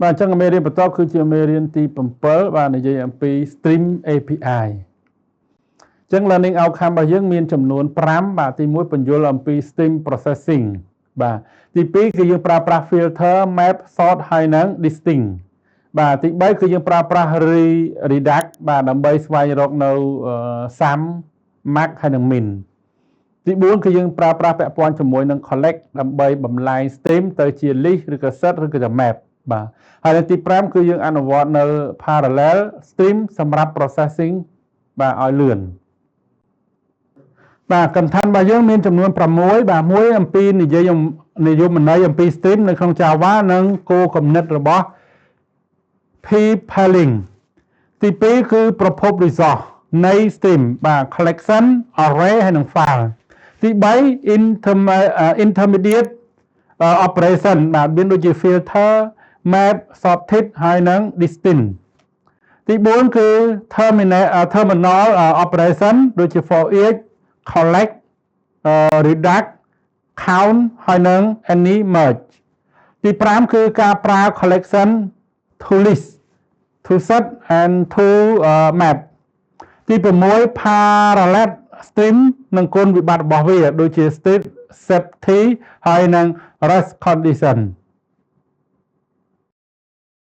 បាទអញ្ចឹងមេរៀនបន្តគឺជាមេរៀនទី7បាទនិយាយអំពី Stream API អញ្ចឹង Learning Outcome របស់យើងមានចំនួន5បាទទី1បញ្យល់អំពី Stream Processing បាទទី2គឺយើងប្រើប្រាស់ Filter Map Sort ហើយនិង Distinct បាទទី3គឺយើងប្រើប្រាស់ Redact បាទដើម្បីស្វែងរកនៅ Sum Max ហើយនិង Min ទី4គឺយើងប្រើប្រាស់ពាក់ព័ន្ធជាមួយនឹង Collect ដើម្បីបំលែង Stream ទៅជា List ឬក៏ Set ឬក៏ជា Map បាទហើយទី5គឺយើងអនុវត្តនៅ Parallel Stream សម្រាប់ Processing បាទឲ្យលឿនបាទ content របស់យើងមានចំនួន6បាទមួយអំពីនិយាយនយោបាយអំពី Stream នៅក្នុង Java និងគោលគំនិតរបស់ P-Pailing ទី2គឺប្រភព resource នៃ Stream បាទ collection array ហើយនិង file ទី3 intermediate operation បាទមានដូចជា filter map sorted ហើយនិង distinct ទី4គឺ terminal operation ដូចជា for each collect redact count ហើយនិង any merge ទី5គឺការប្រើ collection to list to set and to map ទី6 parallel stream និងគុណវិបត្តិរបស់វាដូចជា state safety ហើយនិង rest condition